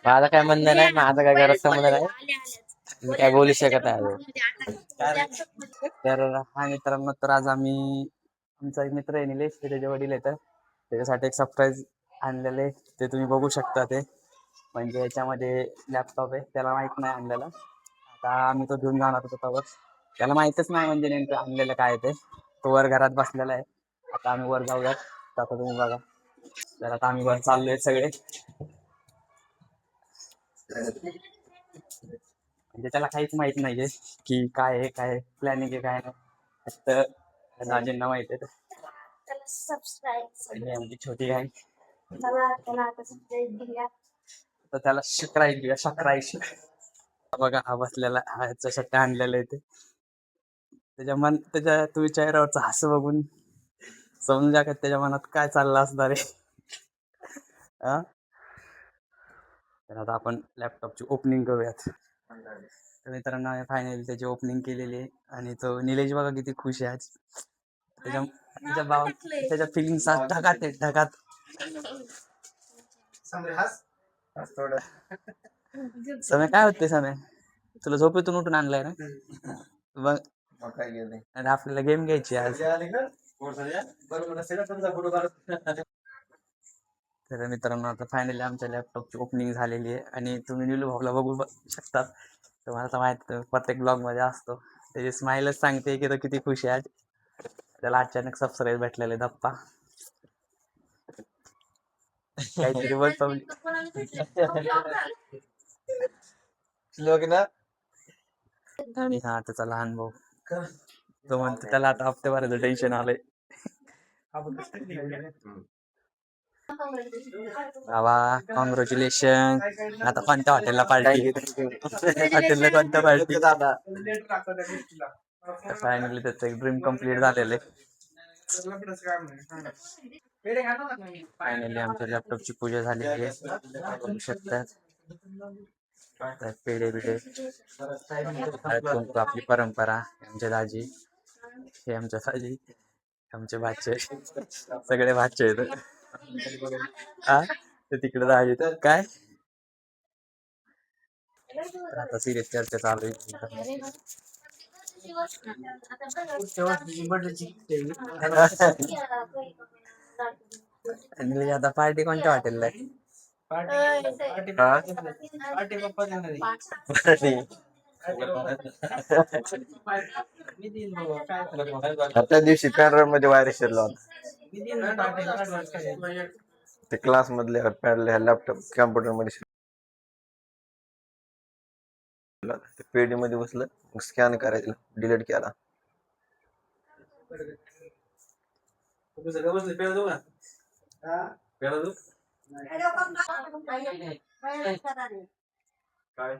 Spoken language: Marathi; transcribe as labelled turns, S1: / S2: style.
S1: माझं काय म्हणणं नाही, माझं काय गरज संबंध नाही, मी काय बोलू शकत आहे. तर हा मित्रांनो, तर आज आमचा एक मित्र आहे निलेश, ते त्याचे वडील येतं, त्याच्यासाठी एक सरप्राईज आणलेले, ते तुम्ही बघू शकता. ते म्हणजे याच्यामध्ये लॅपटॉप आहे, त्याला माहित नाही आणलेला. आता आम्ही तो घेऊन जाणार होतो त्यावर, त्याला माहितच नाही म्हणजे नेमकं आणलेलं काय ते. तो वर घरात बसलेला आहे. आता आम्ही वर जाऊयात, तर आता तुम्ही बघा. तर आता आम्ही वर चाललोय सगळे. म्हणजे त्याला काहीच माहित नाहीये की काय आहे, काय प्लॅनिंग आहे, काय नाही. फक्त दाजींना माहित आहे. त्याला सबस्क्राईब आणि आमची छोटी आहे, तर त्याला शकराई घेऊया, शकराई. बघा हा बसलेला, हा याचा शट्टा आणलेला आहे ते. त्याच्या तुम्ही चेहऱ्यावरचं हसू बघून समजा का त्याच्या मनात काय चाललं असणार आहे. हा, तर आता आपण लॅपटॉपची ओपनिंग करूयात. तर मित्रांनो, फायनली त्याची ओपनिंग केलेली आहे. आणि तो निलेश बघा किती खुश आहे आज. त्याच्या त्याच्या भाव त्याच्या फिलिंग्स ढगात आहे, ढगात. समय काय होते समय, तुला झोपेतून उठून आणलाय ना मग. आणि आपल्याला गेम घ्यायची आज. तर मित्रांनो, आता फायनली आमच्या लॅपटॉपची ओपनिंग झालेली आहे. आणि तुम्ही निलू भाऊला बघू शकतात. तुम्हाला तर माहित, प्रत्येक ब्लॉग मध्ये असतो. त्याची स्माईलच सांगते की तो किती खुश आहे आज. त्याला अचानक सबस्क्राईब भेटलेले धप्पा. काहीतरी बोल आणि हा त्याचा लहान भाऊ, तो म्हणतो त्याला आता हप्त्याभराचं टेन्शन आलंय. बाबा कॉंग्रॅच्युलेशन. आता कोणत्या हॉटेलला पार्टी, हॉटेलला कोणत्या पार्टी. फायनली त्याचं एक ड्रीम कम्प्लीट झालेलं आहे. फायनली आमच्या लॅपटॉपची पूजा झालेली आहे, बघू शकतात. पेढे बिडे, आपली परंपरा. आमचे दाजी, हे आमच्या दाजी, आमचे भाचे, सगळे भाचे आहेत. हा, ते तिकडे दाजी काय. आता सिरियस चर्चा चालू आहे. आणि आता पार्टी कोणत्या हॉटेलला आहे.
S2: त्या दिवशी पॅनर मध्ये वायरस शिरला होता. ते क्लास मधले लॅपटॉप कॅम्प्युटर मध्ये पेडी मध्ये बसलं, स्कॅन करायचं, डिलीट केला.
S1: काय